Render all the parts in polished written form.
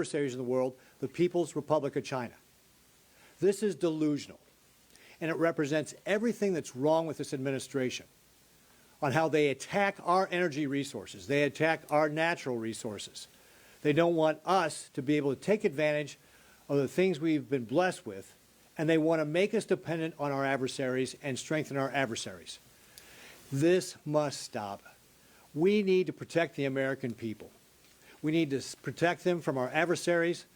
adversaries in the world, the People's Republic of China. This is delusional, and it represents everything that's wrong with this administration on how they attack our energy resources. They attack our natural resources. They don't want us to be able to take advantage of the things we've been blessed with, and they want to make us dependent on our adversaries and strengthen our adversaries. This must stop. We need to protect the American people. We need to protect them from our adversaries,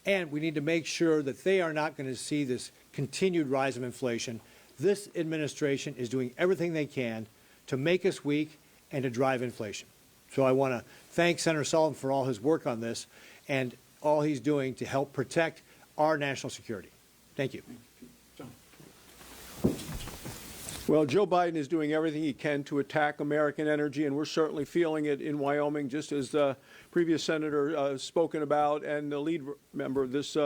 and we need to make sure that they are not going to see this continued rise of inflation. This administration is doing everything they can to make us weak and to drive inflation. So I want to thank Senator Sullivan for all his work on this and all he's doing to help protect our national security. Thank you. Well, Joe Biden is doing everything he can to attack American energy, and we're certainly feeling it in Wyoming, just as the previous senator spoken about, and the lead member of this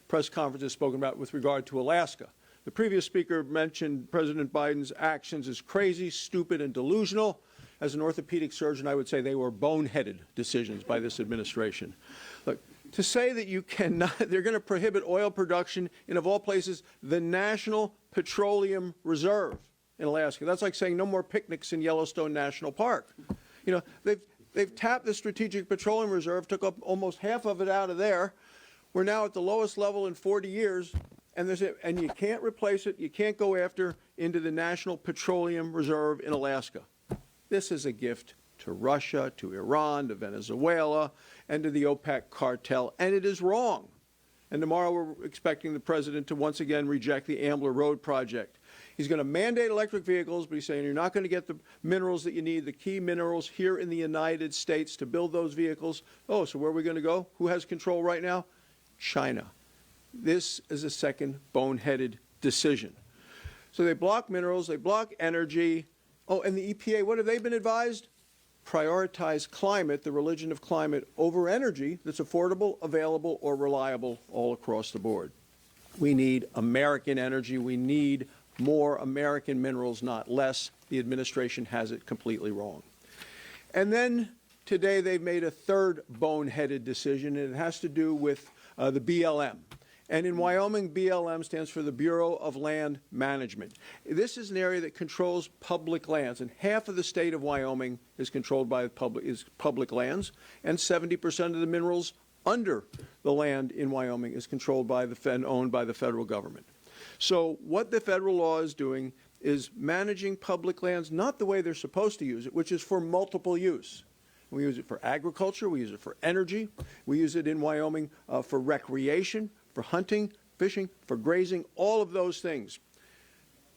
press conference has spoken about with regard to Alaska. The previous speaker mentioned President Biden's actions as crazy, stupid, and delusional. As an orthopedic surgeon, I would say they were boneheaded decisions by this administration. Look, to say that you cannot, they're going to prohibit oil production in, of all places, the National Petroleum Reserve in Alaska. That's like saying no more picnics in Yellowstone National Park. You know, they've tapped the Strategic Petroleum Reserve, took up almost half of it out of there. We're now at the lowest level in 40 years, and you can't replace it, you can't go after into the National Petroleum Reserve in Alaska. This is a gift to Russia, to Iran, to Venezuela, and to the OPEC cartel, and it is wrong. And tomorrow we're expecting the president to once again reject the Ambler Road project. He's going to mandate electric vehicles, but he's saying you're not going to get the minerals that you need, the key minerals here in the United States to build those vehicles. Oh, so where are we going to go? Who has control right now? China. This is a second boneheaded decision. So they block minerals, they block energy. Oh, and the EPA, what have they been advised? Prioritize climate, the religion of climate, over energy that's affordable, available, or reliable all across the board. We need American energy. We need more American minerals, not less. The administration has it completely wrong. And then today they've made a third boneheaded decision, and it has to do with the BLM. And in Wyoming, BLM stands for the Bureau of Land Management. This is an area that controls public lands, and half of the state of Wyoming is controlled by public lands, and 70% of the minerals under the land in Wyoming is controlled by and owned by the federal government. So what the federal law is doing is managing public lands not the way they're supposed to use it, which is for multiple use. We use it for agriculture, we use it for energy, we use it in Wyoming for recreation, for hunting, fishing, for grazing, all of those things.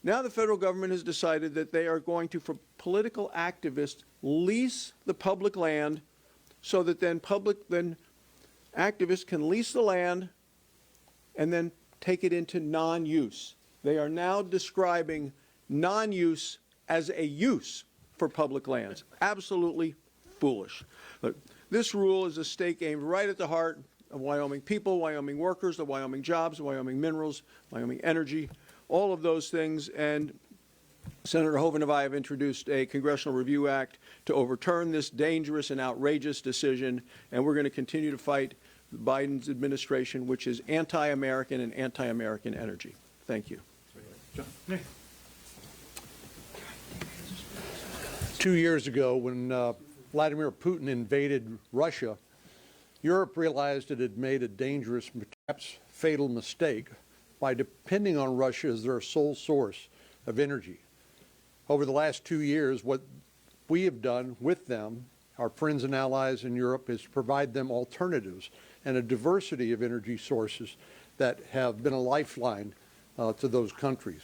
Now the federal government has decided that they are going to, for political activists, lease the public land so that then activists can lease the land and then take it into non-use. They are now describing non-use as a use for public lands. Absolutely foolish. Look, this rule is a stake aimed right at the heart of Wyoming people, Wyoming workers, the Wyoming jobs, the Wyoming minerals, Wyoming energy, all of those things. And Senator Hoeven and I have introduced a Congressional Review Act to overturn this dangerous and outrageous decision, and we're going to continue to fight Biden's administration, which is anti-American and anti-American energy. Thank you. John. 2 years ago, when Vladimir Putin invaded Russia, Europe realized it had made a dangerous, perhaps fatal mistake by depending on Russia as their sole source of energy. Over the last 2 years, what we have done with them, our friends and allies in Europe, is provide them alternatives and a diversity of energy sources that have been a lifeline to those countries.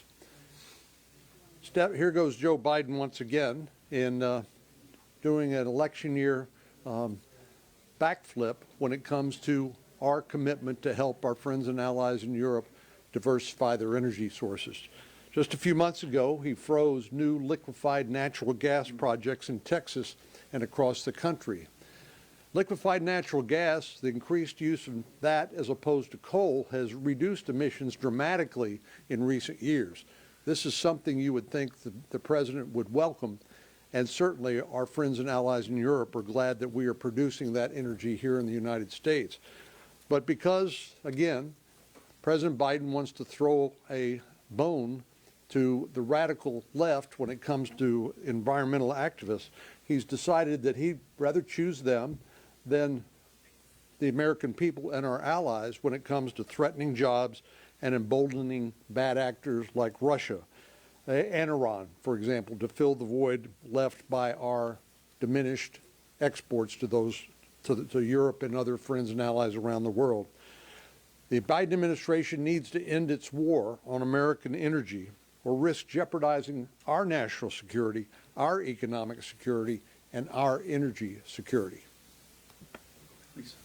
Here goes Joe Biden once again in doing an election year backflip when it comes to our commitment to help our friends and allies in Europe diversify their energy sources. Just a few months ago, he froze new liquefied natural gas projects in Texas and across the country. Liquefied natural gas, the increased use of that as opposed to coal, has reduced emissions dramatically in recent years. This is something you would think the president would welcome, And certainly our friends and allies in Europe are glad that we are producing that energy here in the United States. But because, again, President Biden wants to throw a bone to the radical left when it comes to environmental activists, he's decided that he'd rather choose them than the American people and our allies when it comes to threatening jobs and emboldening bad actors like Russia and Iran, for example, to fill the void left by our diminished exports to those to Europe and other friends and allies around the world. The Biden administration needs to end its war on American energy or risk jeopardizing our national security, our economic security, and our energy security. Lisa.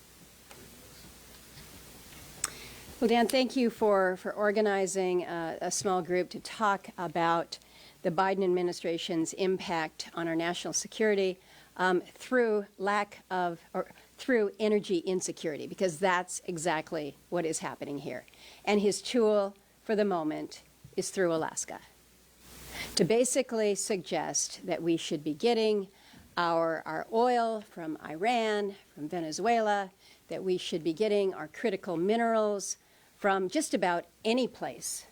Well, Dan, thank you for organizing a small group to talk about the Biden administration's impact on our national security through through energy insecurity, because that's exactly what is happening here. And his tool for the moment is through Alaska, to basically suggest that we should be getting our oil from Iran, from Venezuela, that we should be getting our critical minerals from just about any place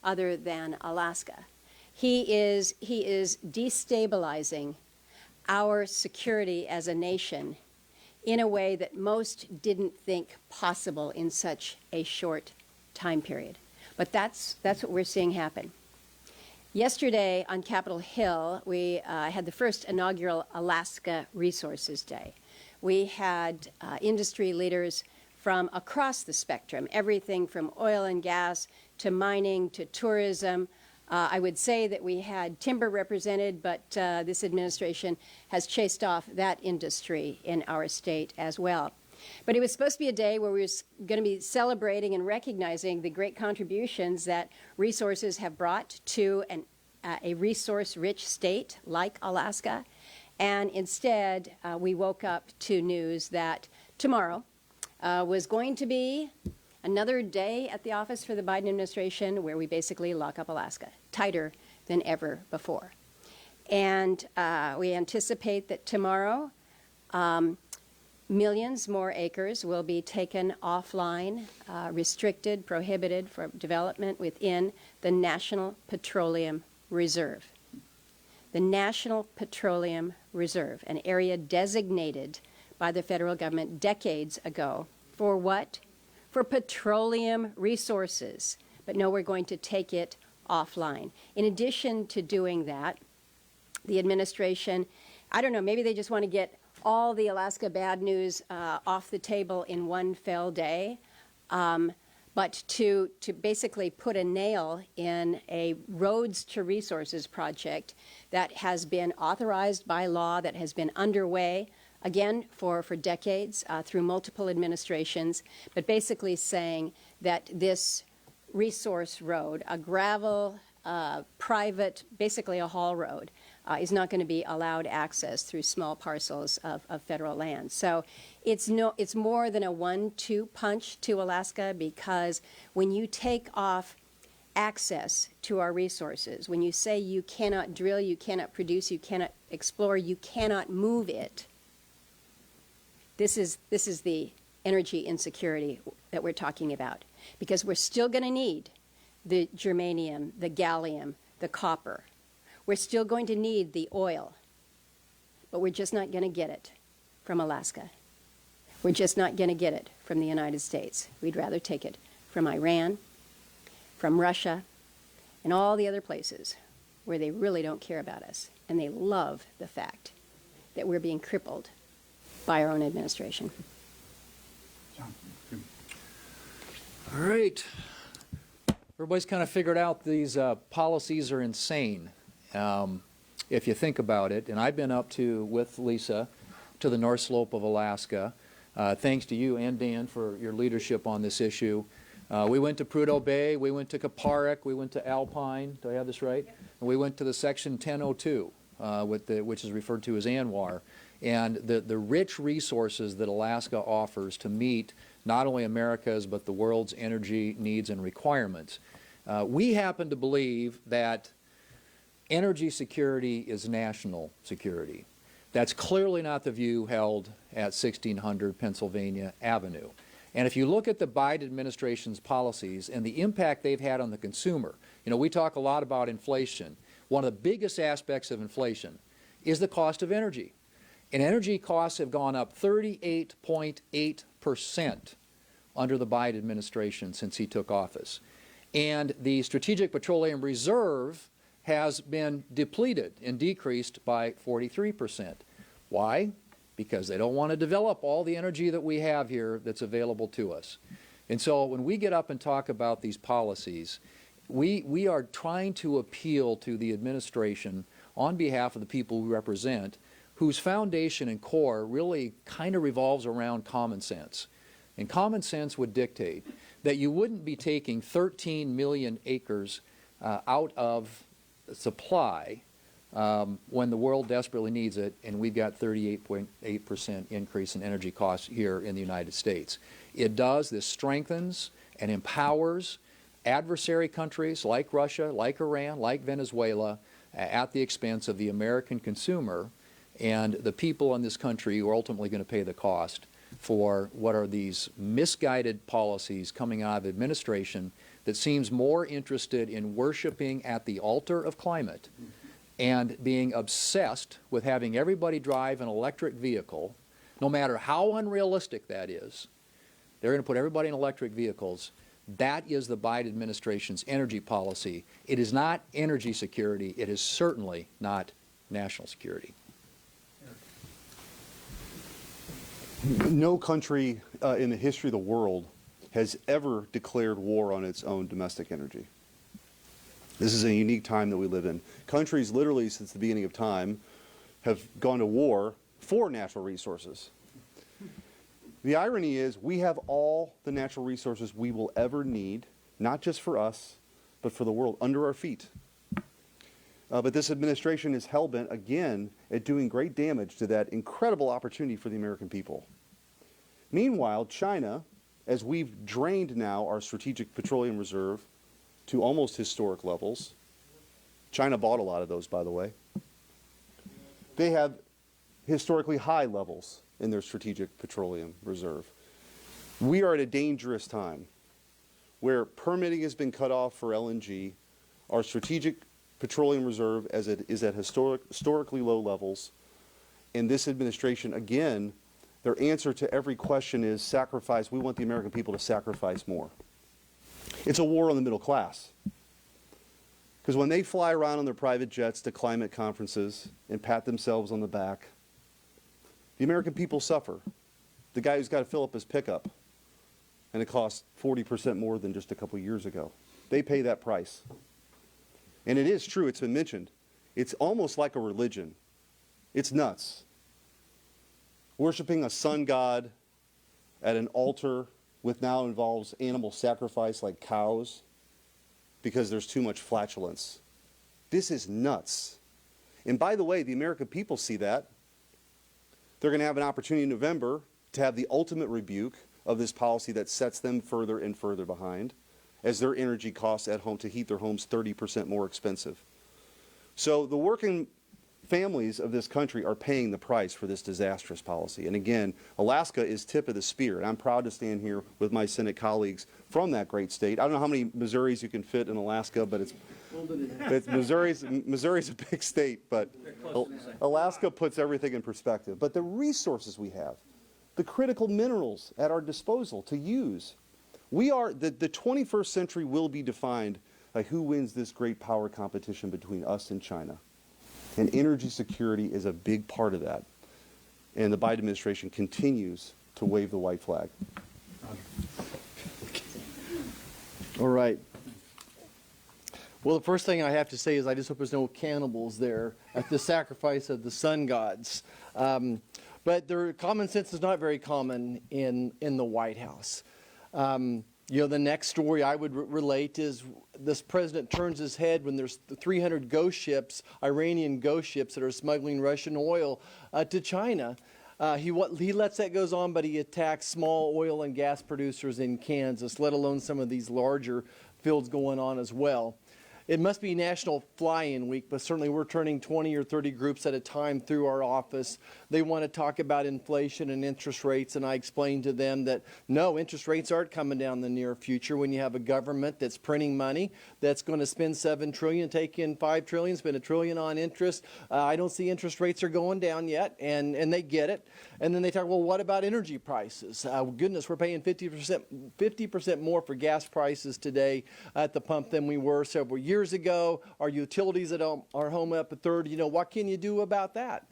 other than Alaska. He is destabilizing our security as a nation in a way that most didn't think possible in such a short time period. But that's what we're seeing happen. Yesterday on Capitol Hill, we had the first inaugural Alaska Resources Day. We had industry leaders from across the spectrum, everything from oil and gas to mining to tourism. I would say that we had timber represented, but this administration has chased off that industry in our state as well. But it was supposed to be a day where we were going to be celebrating and recognizing the great contributions that resources have brought to a resource-rich state like Alaska. And instead, we woke up to news that tomorrow was going to be another day at the office for the Biden administration where we basically lock up Alaska, tighter than ever before. And we anticipate that tomorrow, millions more acres will be taken offline, restricted, prohibited for development within the National Petroleum Reserve. The National Petroleum Reserve, an area designated by the federal government decades ago for what? For petroleum resources. But no, we're going to take it offline. In addition to doing that, the administration, I don't know, maybe they just want to get all the Alaska bad news off the table in one fell day, but to basically put a nail in a Roads to Resources project that has been authorized by law, that has been underway, again, for decades through multiple administrations, but basically saying that this resource road, a gravel, private, basically a haul road, is not going to be allowed access through small parcels of federal land. So it's more than a 1-2 punch to Alaska, because when you take off access to our resources, when you say you cannot drill, you cannot produce, you cannot explore, you cannot move it, this is the energy insecurity that we're talking about, because we're still going to need the germanium, the gallium, the copper. We're still going to need the oil, but we're just not going to get it from Alaska. We're just not going to get it from the United States. We'd rather take it from Iran, from Russia, and all the other places where they really don't care about us, and they love the fact that we're being crippled by our own administration. All right. Everybody's kind of figured out these policies are insane, if you think about it. And I've been up with Lisa, to the North Slope of Alaska. Thanks to you and Dan for your leadership on this issue. We went to Prudhoe Bay, we went to Kaparik, we went to Alpine, do I have this right? Yep. And we went to the Section 1002, which is referred to as ANWR. And the rich resources that Alaska offers to meet not only America's but the world's energy needs and requirements. We happen to believe that energy security is national security. That's clearly not the view held at 1600 Pennsylvania Avenue. And if you look at the Biden administration's policies and the impact they've had on the consumer, you know, we talk a lot about inflation. One of the biggest aspects of inflation is the cost of energy. And energy costs have gone up 38.8% under the Biden administration since he took office. And the Strategic Petroleum Reserve has been depleted and decreased by 43%. Why? Because they don't want to develop all the energy that we have here that's available to us. And so when we get up and talk about these policies, we are trying to appeal to the administration on behalf of the people we represent, whose foundation and core really kind of revolves around common sense. And common sense would dictate that you wouldn't be taking 13 million acres out of supply when the world desperately needs it, and we've got 38.8% increase in energy costs here in the United States. It does, this strengthens and empowers adversary countries like Russia, like Iran, like Venezuela, at the expense of the American consumer and the people in this country who are ultimately going to pay the cost for what are these misguided policies coming out of administration that seems more interested in worshiping at the altar of climate and being obsessed with having everybody drive an electric vehicle, no matter how unrealistic that is. They're going to put everybody in electric vehicles. That is the Biden administration's energy policy. It is not energy security. It is certainly not national security. No country in the history of the world has ever declared war on its own domestic energy. This is a unique time that we live in. Countries literally since the beginning of time have gone to war for natural resources. The irony is we have all the natural resources we will ever need, not just for us, but for the world, under our feet. But this administration is hell-bent, again, at doing great damage to that incredible opportunity for the American people. Meanwhile, China, as we've drained now our strategic petroleum reserve to almost historic levels, China bought a lot of those, by the way, they have historically high levels in their strategic petroleum reserve. We are at a dangerous time where permitting has been cut off for LNG, our strategic petroleum reserve as it is at historically low levels, and this administration, again, their answer to every question is sacrifice. We want the American people to sacrifice more. It's a war on the middle class. Because when they fly around on their private jets to climate conferences and pat themselves on the back, the American people suffer. The guy who's got to fill up his pickup, and it costs 40% more than just a couple years ago. They pay that price. And it is true, it's been mentioned. It's almost like a religion. It's nuts. Worshipping a sun god at an altar with now involves animal sacrifice like cows because there's too much flatulence. This is nuts. And by the way, the American people see that. They're going to have an opportunity in November to have the ultimate rebuke of this policy that sets them further and further behind as their energy costs at home to heat their homes 30% more expensive. So the working families of this country are paying the price for this disastrous policy. And again, Alaska is tip of the spear. And I'm proud to stand here with my Senate colleagues from that great state. I don't know how many Missouris you can fit in Alaska, but it's Missouri's a big state, but Alaska puts everything in perspective. But the resources we have, the critical minerals at our disposal to use, the 21st century will be defined by who wins this great power competition between us and China. And energy security is a big part of that. And the Biden administration continues to wave the white flag. All right. Well, the first thing I have to say is I just hope there's no cannibals there at the sacrifice of the sun gods. But their common sense is not very common in the White House. You know, the next story I would relate is this president turns his head when there's 300 ghost ships, Iranian ghost ships that are smuggling Russian oil to China. He lets that goes on, but he attacks small oil and gas producers in Kansas, let alone some of these larger fields going on as well. it must be National Fly-In Week, but certainly we're turning 20 or 30 groups at a time through our office. They want to talk about inflation and interest rates, and I explained to them that no, interest rates aren't coming down in the near future when you have a government that's printing money, that's going to spend $7 trillion, take in $5 trillion, spend $1 trillion on interest. I don't see interest rates are going down yet, and they get it. And then they talk, well, what about energy prices? Goodness, we're paying 50% more for gas prices today at the pump than we were several years ago. Our utilities at our home up a third. You know, what can you do about that?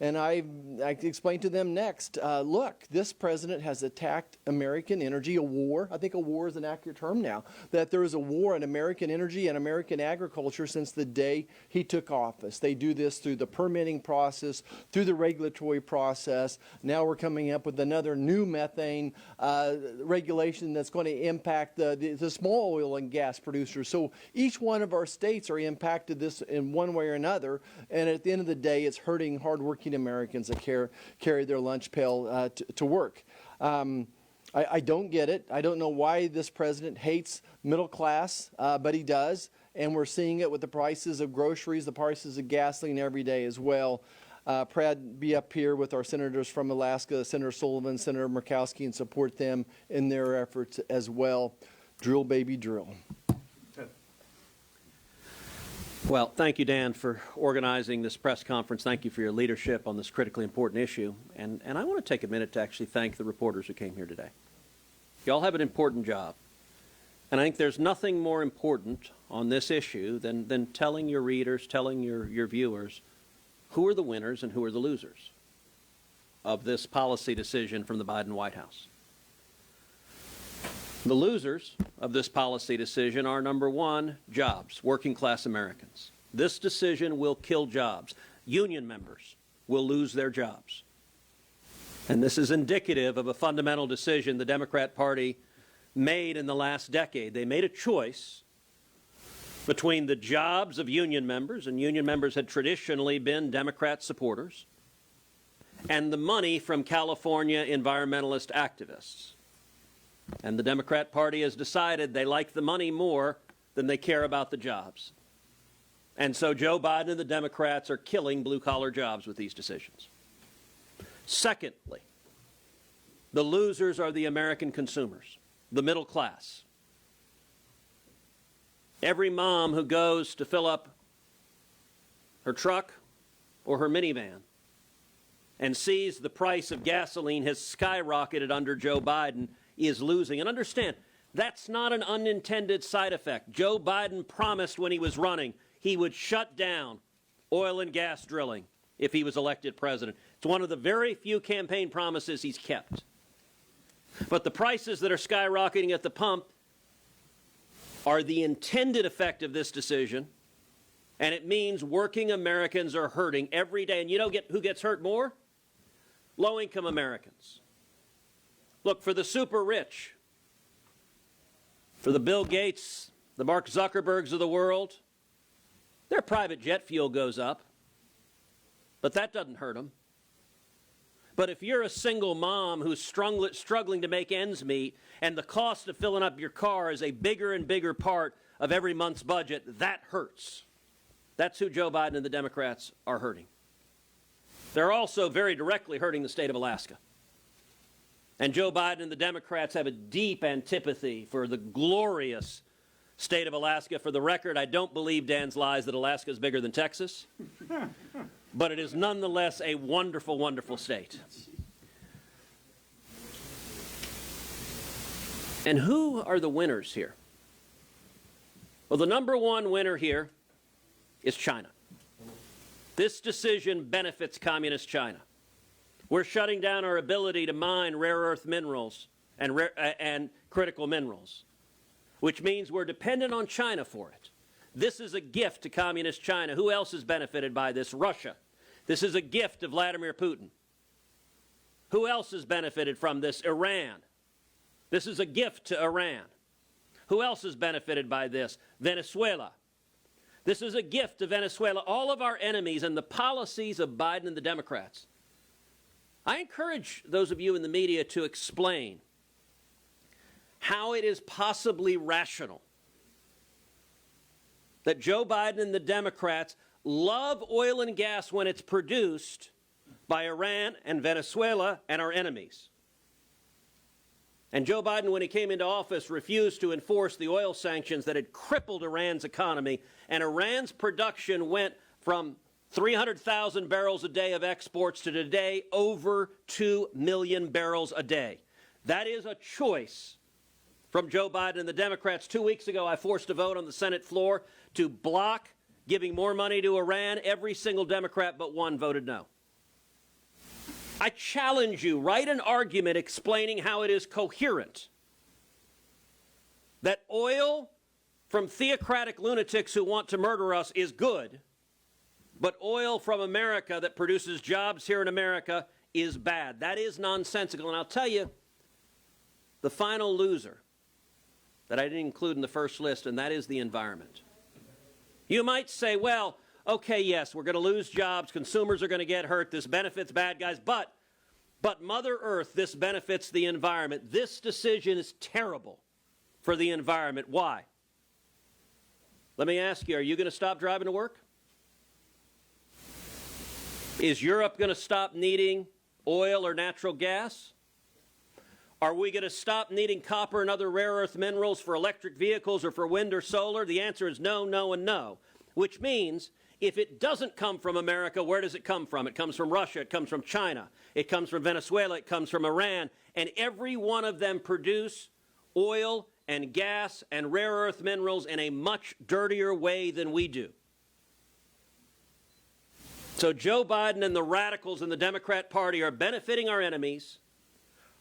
And I explained to them next, look, this president has attacked American energy, a war. I think a war is an accurate term now, that there is a war in American energy and American agriculture since the day he took office. They do this through the permitting process, through the regulatory process. Now we're coming up with another new methane regulation that's going to impact the small oil and gas producers. So each one of our states are impacted this in one way or another. And at the end of the day, it's hurting hardworking Americans that carry their lunch pail to work. I don't get it. I don't know why this president hates middle class, but he does. And we're seeing it with the prices of groceries, the prices of gasoline every day as well. Proud to be up here with our senators from Alaska, Senator Sullivan, Senator Murkowski, and support them in their efforts as well. Drill, baby, drill. Well, thank you, Dan, for organizing this press conference. Thank you for your leadership on this critically important issue. And I want to take a minute to actually thank the reporters who came here today. You all have an important job. And I think there's nothing more important on this issue than telling your readers, telling your viewers, who are the winners and who are the losers of this policy decision from the Biden White House. The losers of this policy decision are, number one, jobs, working class Americans. This decision will kill jobs. Union members will lose their jobs. And this is indicative of a fundamental decision the Democrat Party made in the last decade. They made a choice between the jobs of union members, and union members had traditionally been Democrat supporters, and the money from California environmentalist activists. And the Democrat Party has decided they like the money more than they care about the jobs. And so Joe Biden and the Democrats are killing blue-collar jobs with these decisions. Secondly, the losers are the American consumers, the middle class. Every mom who goes to fill up her truck or her minivan and sees the price of gasoline has skyrocketed under Joe Biden is losing. And understand, that's not an unintended side effect. Joe Biden promised when he was running he would shut down oil and gas drilling if he was elected president. It's one of the very few campaign promises he's kept. But the prices that are skyrocketing at the pump are the intended effect of this decision, and it means working Americans are hurting every day. And you know who gets hurt more? Low-income Americans. Look, for the super rich, for the Bill Gates, the Mark Zuckerbergs of the world, their private jet fuel goes up, but that doesn't hurt them. But if you're a single mom who's struggling to make ends meet, and the cost of filling up your car is a bigger and bigger part of every month's budget, that hurts. That's who Joe Biden and the Democrats are hurting. They're also very directly hurting the state of Alaska. And Joe Biden and the Democrats have a deep antipathy for the glorious state of Alaska. For the record, I don't believe Dan's lies that Alaska is bigger than Texas. But it is nonetheless a wonderful, wonderful state. And who are the winners here? Well, the number one winner here is China. This decision benefits communist China. We're shutting down our ability to mine rare earth minerals and critical minerals, which means we're dependent on China for it. This is a gift to communist China. Who else has benefited by this? Russia. This is a gift to Vladimir Putin. Who else has benefited from this? Iran. This is a gift to Iran. Who else has benefited by this? Venezuela. This is a gift to Venezuela. All of our enemies and the policies of Biden and the Democrats. I encourage those of you in the media to explain how it is possibly rational that Joe Biden and the Democrats love oil and gas when it's produced by Iran and Venezuela and our enemies. And Joe Biden, when he came into office, refused to enforce the oil sanctions that had crippled Iran's economy, and Iran's production went from 300,000 barrels a day of exports to today over 2 million barrels a day. That is a choice from Joe Biden and the Democrats. 2 weeks ago, I forced a vote on the Senate floor to block giving more money to Iran. Every single Democrat but one voted no. I challenge you, write an argument explaining how it is coherent that oil from theocratic lunatics who want to murder us is good, but oil from America that produces jobs here in America is bad. That is nonsensical. And I'll tell you, the final loser that I didn't include in the first list, and that is the environment. You might say, well, okay, yes, we're going to lose jobs, consumers are going to get hurt, this benefits bad guys, but Mother Earth, this benefits the environment. This decision is terrible for the environment. Why? Let me ask you, are you going to stop driving to work? Is Europe going to stop needing oil or natural gas? Are we going to stop needing copper and other rare earth minerals for electric vehicles or for wind or solar? The answer is no, no, and no, which means if it doesn't come from America, where does it come from? It comes from Russia, it comes from China, it comes from Venezuela, it comes from Iran, and every one of them produce oil and gas and rare earth minerals in a much dirtier way than we do. So Joe Biden and the radicals in the Democrat Party are benefiting our enemies,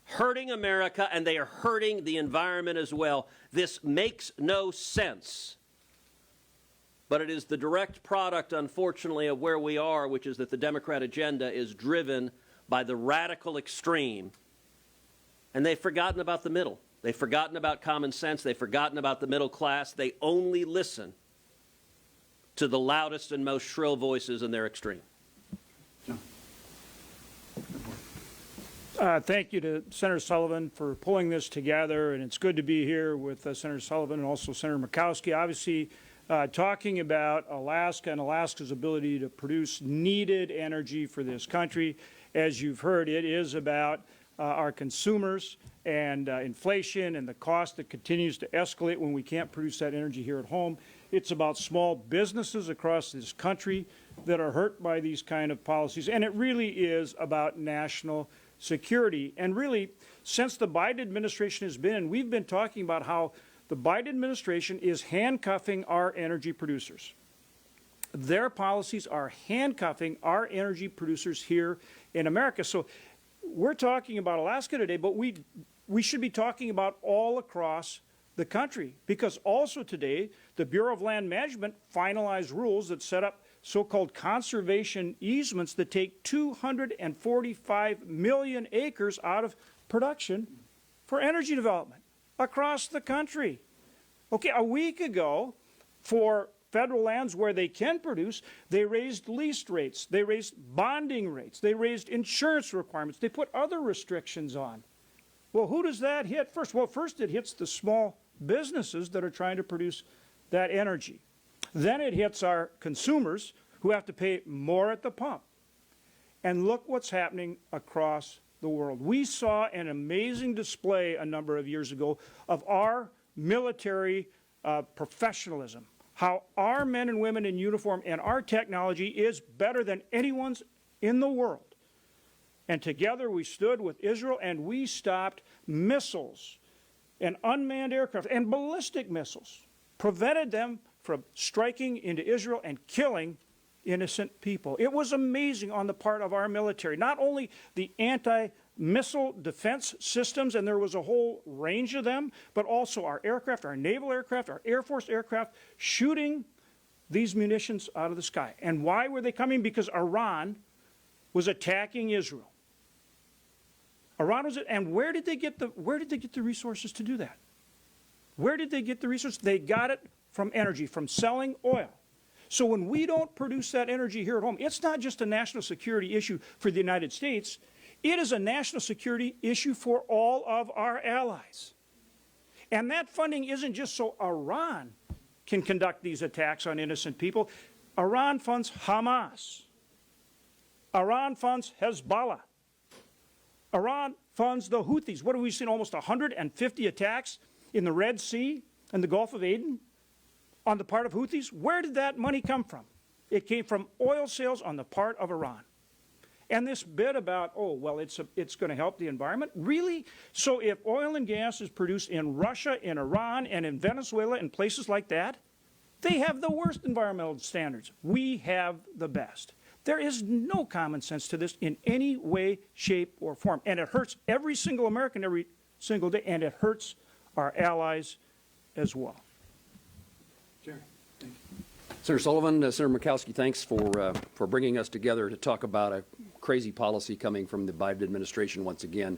hurting America, and they are hurting the environment as well. This makes no sense. But it is the direct product, unfortunately, of where we are, which is that the Democrat agenda is driven by the radical extreme. And they've forgotten about the middle. They've forgotten about common sense. They've forgotten about the middle class. They only listen to the loudest and most shrill voices in their extreme. Thank you to Senator Sullivan for pulling this together, and it's good to be here with Senator Sullivan and also Senator Murkowski. Obviously, talking about Alaska and Alaska's ability to produce needed energy for this country. As you've heard, it is about our consumers and inflation and the cost that continues to escalate when we can't produce that energy here at home. It's about small businesses across this country that are hurt by these kind of policies, and it really is about national security. And really, since the Biden administration has been, we've been talking about how the Biden administration is handcuffing our energy producers. Their policies are handcuffing our energy producers here in America. So we're talking about Alaska today, but we should be talking about all across the country, because also today the Bureau of Land Management finalized rules that set up so-called conservation easements that take 245 million acres out of production for energy development across the country. Okay, a week ago, for federal lands where they can produce, they raised lease rates, they raised bonding rates, they raised insurance requirements, they put other restrictions on. Well, who does that hit first? Well, first it hits the small businesses that are trying to produce that energy. Then it hits our consumers who have to pay more at the pump. And look what's happening across the world. We saw an amazing display a number of years ago of our military professionalism, how our men and women in uniform and our technology is better than anyone's in the world. And together we stood with Israel and we stopped missiles and unmanned aircraft and ballistic missiles, prevented them from striking into Israel and killing innocent people. It was amazing on the part of our military, not only the anti-missile defense systems, and there was a whole range of them, but also our aircraft, our naval aircraft, our Air Force aircraft, shooting these munitions out of the sky. And why were they coming? Because Iran was attacking Israel. Iran was, and where did they get the resources to do that? Where did they get the resources? They got it from energy, from selling oil. So when we don't produce that energy here at home, it's not just a national security issue for the United States. It is a national security issue for all of our allies. And that funding isn't just so Iran can conduct these attacks on innocent people. Iran funds Hamas. Iran funds Hezbollah. Iran funds the Houthis. What have we seen? Almost 150 attacks in the Red Sea and the Gulf of Aden on the part of Houthis. Where did that money come from? It came from oil sales on the part of Iran. And this bit about, oh, well, it's going to help the environment. Really? So if oil and gas is produced in Russia, in Iran, and in Venezuela, and places like that, they have the worst environmental standards. We have the best. There is no common sense to this in any way, shape, or form. And it hurts every single American every single day, and it hurts our allies as well. Jerry, thank you. Senator Sullivan, Senator Murkowski, thanks for bringing us together to talk about a crazy policy coming from the Biden administration once again.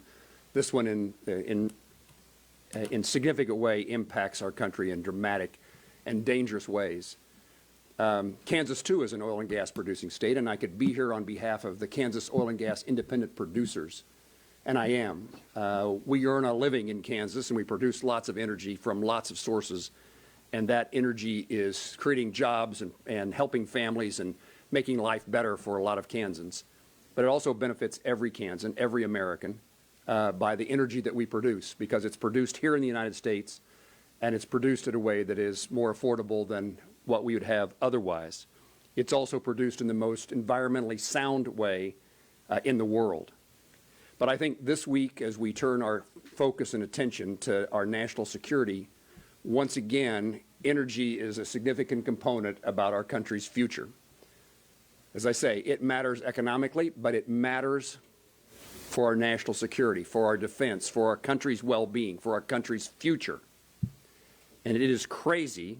This one in significant way impacts our country in dramatic and dangerous ways. Kansas, too, is an oil and gas producing state, and I could be here on behalf of the Kansas oil and gas independent producers, and I am. We earn a living in Kansas, and we produce lots of energy from lots of sources, and that energy is creating jobs and helping families and making life better for a lot of Kansans. But it also benefits every Kansan, every American, by the energy that we produce, because it's produced here in the United States, and it's produced in a way that is more affordable than what we would have otherwise. It's also produced in the most environmentally sound way in the world. But I think this week, as we turn our focus and attention to our national security, once again, energy is a significant component about our country's future. As I say, it matters economically, but it matters for our national security, for our defense, for our country's well-being, for our country's future. And it is crazy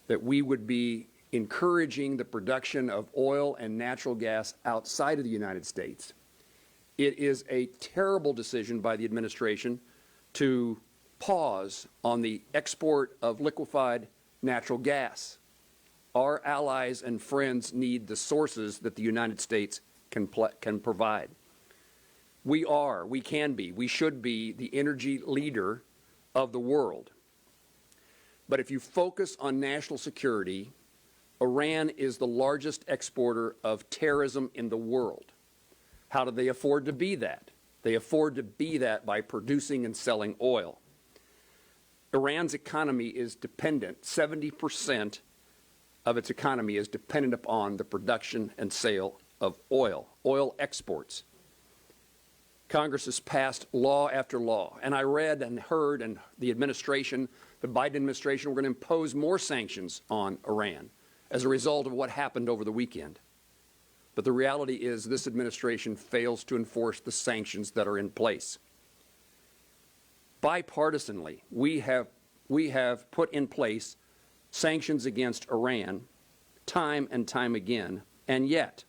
that we would be encouraging the production of oil and natural gas outside of the United States. It is a terrible decision by the administration to pause on the export of liquefied natural gas. Our allies and friends need the sources that the United States can provide. We can be, we should be the energy leader of the world. But if you focus on national security, Iran is the largest exporter of terrorism in the world. How do they afford to be that? They afford to be that by producing and selling oil. Iran's economy is dependent, 70% of its economy is dependent upon the production and sale of oil exports. Congress has passed law after law, and I read and heard, and the administration, the Biden administration, were going to impose more sanctions on Iran as a result of what happened over the weekend. But the reality is this administration fails to enforce the sanctions that are in place. Bipartisanly, we have put in place sanctions against Iran time and time again, and yet,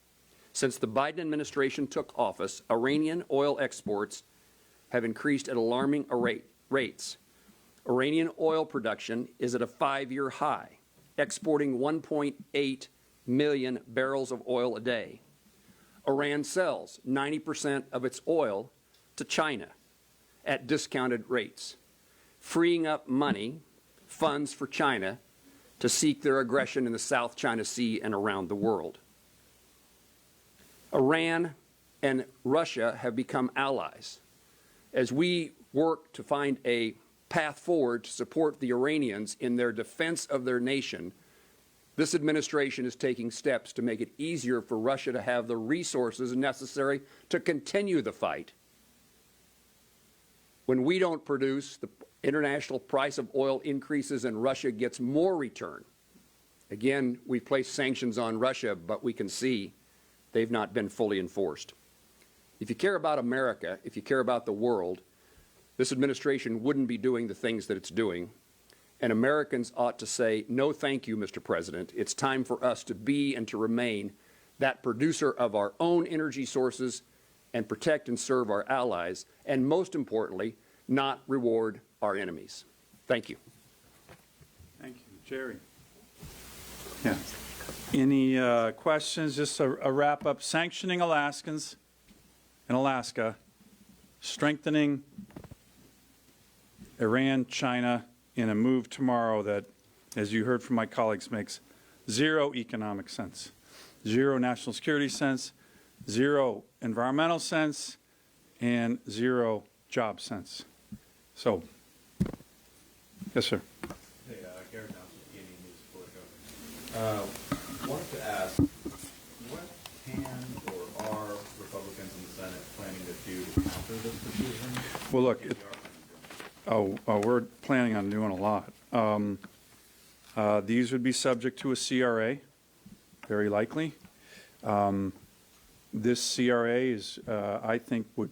since the Biden administration took office, Iranian oil exports have increased at alarming rates. Iranian oil production is at a 5-year high, exporting 1.8 million barrels of oil a day. Iran sells 90% of its oil to China at discounted rates, freeing up money, funds for China to seek their aggression in the South China Sea and around the world. Iran and Russia have become allies. As we work to find a path forward to support the Iranians in their defense of their nation, this administration is taking steps to make it easier for Russia to have the resources necessary to continue the fight. When we don't produce, the international price of oil increases and Russia gets more return. Again, we've placed sanctions on Russia, but we can see they've not been fully enforced. If you care about America, if you care about the world, this administration wouldn't be doing the things that it's doing. And Americans ought to say, no, thank you, Mr. President. It's time for us to be and to remain that producer of our own energy sources and protect and serve our allies, and most importantly, not reward our enemies. Thank you. Thank you. Jerry. Yeah. Any questions? Just a wrap-up. Sanctioning Alaskans and Alaska, strengthening Iran, China, in a move tomorrow that as you heard from my colleagues, makes zero economic sense, zero national security sense, zero environmental sense, and zero job sense. So, yes, sir. Hey, Garrett Nelson, ENE News, Politico. Wanted to ask, what can or are Republicans in the Senate planning to do to counter this decision? Well, look, we're planning on doing a lot. These would be subject to a CRA, very likely. This CRA is, I think, would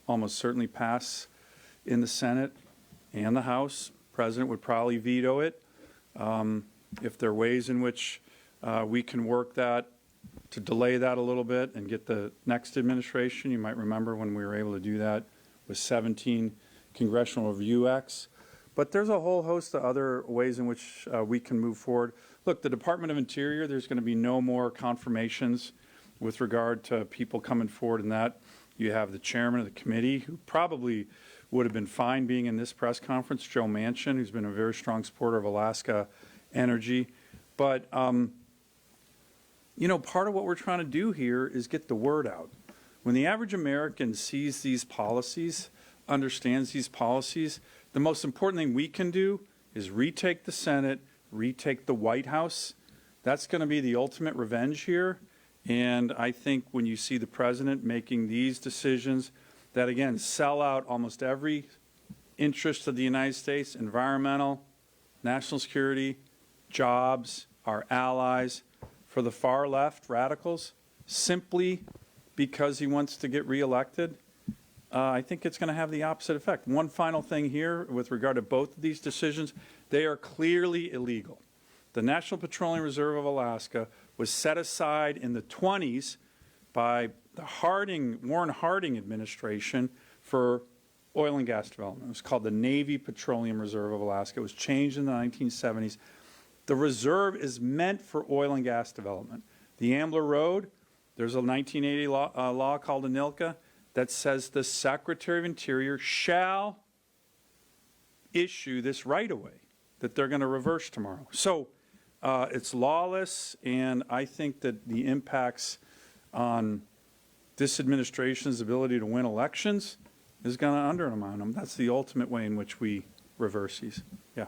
almost certainly pass in the Senate and the House. President would probably veto it. If there are ways in which we can work that to delay that a little bit and get the next administration, you might remember when we were able to do that with 17 Congressional Review Acts. But there's a whole host of other ways in which we can move forward. Look, the Department of Interior, there's going to be no more confirmations with regard to people coming forward in that. You have the chairman of the committee, who probably would have been fine being in this press conference, Joe Manchin, who's been a very strong supporter of Alaska energy. But, you know, part of what we're trying to do here is get the word out. When the average American sees these policies, understands these policies, the most important thing we can do is retake the Senate, retake the White House. That's going to be the ultimate revenge here. And I think when you see the president making these decisions that, again, sell out almost every interest of the United States, environmental, national security, jobs, our allies, for the far left radicals, simply because he wants to get reelected, I think it's going to have the opposite effect. One final thing here with regard to both of these decisions, they are clearly illegal. The National Petroleum Reserve of Alaska was set aside in the 20s by the Warren Harding administration for oil and gas development. It was called the Navy Petroleum Reserve of Alaska. It was changed in the 1970s. The reserve is meant for oil and gas development. The Ambler Road, there's a 1980 law called ANILCA that says the Secretary of Interior shall issue this right-of-way that they're going to reverse tomorrow. So it's lawless, and I think that the impacts on this administration's ability to win elections is going to undermine them. That's the ultimate way in which we reverse these. Yeah.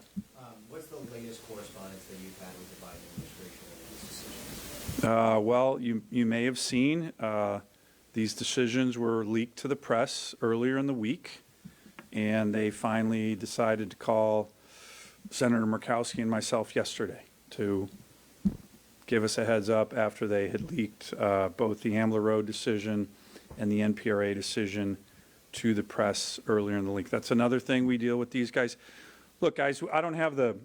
What's the latest correspondence that you've had with the Biden administration on these decisions? Well, you may have seen these decisions were leaked to the press earlier in the week, and they finally decided to call Senator Murkowski and myself yesterday to give us a heads up after they had leaked both the Ambler Road decision and the NPRA decision to the press earlier in the week. That's another thing we deal with these guys. Look, guys, I don't have the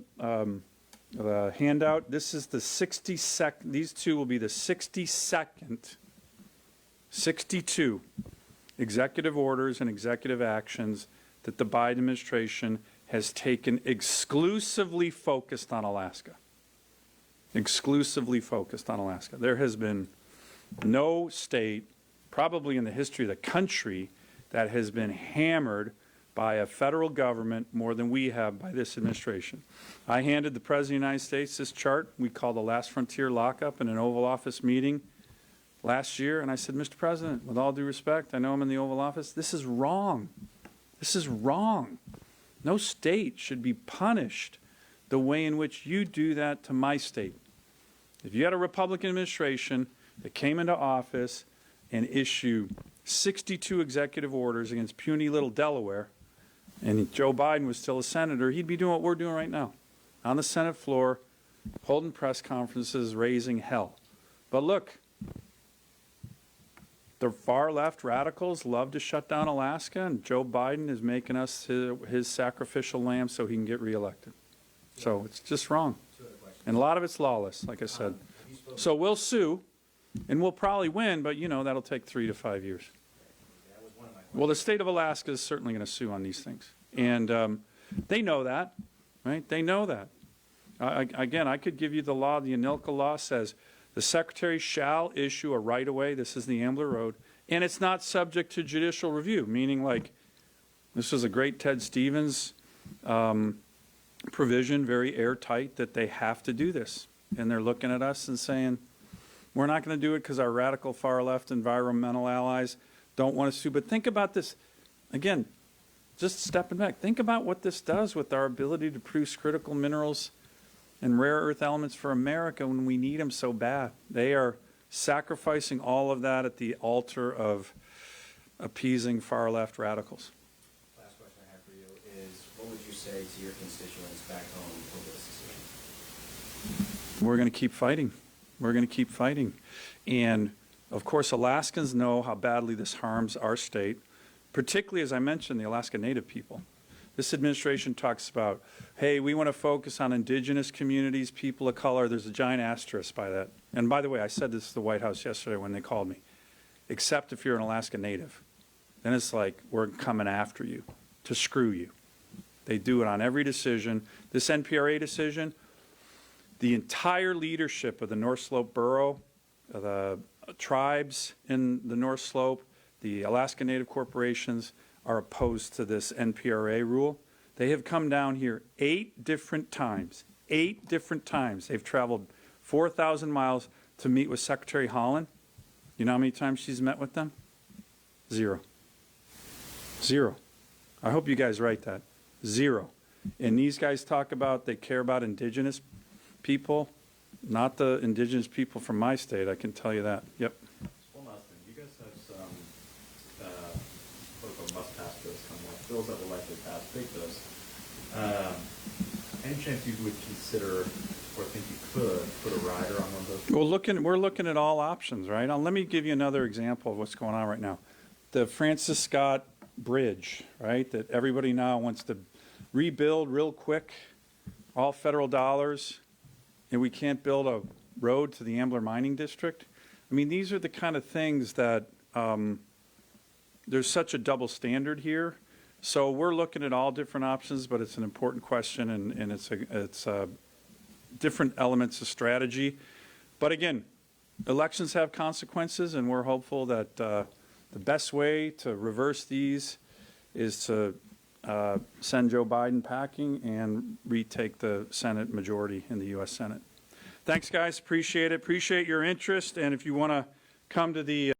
handout. This is the 62nd. These two will be the 62nd, 62 executive orders and executive actions that the Biden administration has taken exclusively focused on Alaska. Exclusively focused on Alaska. There has been no state, probably in the history of the country, that has been hammered by a federal government more than we have by this administration. I handed the President of the United States this chart we call the Last Frontier Lockup in an Oval Office meeting last year, and I said, Mr. President, with all due respect, I know I'm in the Oval Office, this is wrong. This is wrong. No state should be punished the way in which you do that to my state. If you had a Republican administration that came into office and issued 62 executive orders against puny little Delaware, and Joe Biden was still a senator, he'd be doing what we're doing right now, on the Senate floor, holding press conferences, raising hell. But look, the far left radicals love to shut down Alaska, and Joe Biden is making us his sacrificial lamb so he can get reelected. So it's just wrong. And a lot of it's lawless, like I said. So we'll sue, and we'll probably win, but, you know, that'll take 3 to 5 years. Well, the state of Alaska is certainly going to sue on these things. And they know that, right? They know that. Again, I could give you the law. The ANILCA law says the secretary shall issue a right-of-way. This is the Ambler Road. And it's not subject to judicial review, meaning like this was a great Ted Stevens provision, very airtight, that they have to do this. And they're looking at us and saying, we're not going to do it because our radical far left environmental allies don't want us to. But think about this, again, just stepping back. Think about what this does with our ability to produce critical minerals and rare earth elements for America when we need them so bad. They are sacrificing all of that at the altar of appeasing far left radicals. Last question I have for you is, what would you say to your constituents back home over this decision? We're going to keep fighting. We're going to keep fighting. And of course, Alaskans know how badly this harms our state, particularly, as I mentioned, the Alaska Native people. This administration talks about, hey, we want to focus on indigenous communities, people of color. There's a giant asterisk by that. And by the way, I said this to the White House yesterday when they called me, except if you're an Alaska Native. Then it's like, we're coming after you to screw you. They do it on every decision. This NPRA decision, the entire leadership of the North Slope Borough, the tribes in the North Slope, the Alaska Native corporations are opposed to this NPRA rule. They have come down here 8 different times. 8 different times. They've traveled 4,000 miles to meet with Secretary Holland. You know how many times she's met with them? 0. 0. I hope you guys write that. 0. And these guys talk about they care about indigenous people, not the indigenous people from my state, I can tell you that. Yep. One last thing. You guys have some must-pass bills coming up, bills that will likely pass, big bills. Any chance you would consider or think you could put a rider on one of those? Well, we're looking at all options, right? Now, let me give you another example of what's going on right now. The Francis Scott Bridge, right, that everybody now wants to rebuild real quick, all federal dollars, and we can't build a road to the Ambler Mining District. I mean, these are the kind of things that there's such a double standard here. So we're looking at all different options, but it's an important question, and it's different elements of strategy. But again, elections have consequences, and we're hopeful that the best way to reverse these is to send Joe Biden packing and retake the Senate majority in the U.S. Senate. Thanks, guys. Appreciate it. Appreciate your interest. And if you want to come to the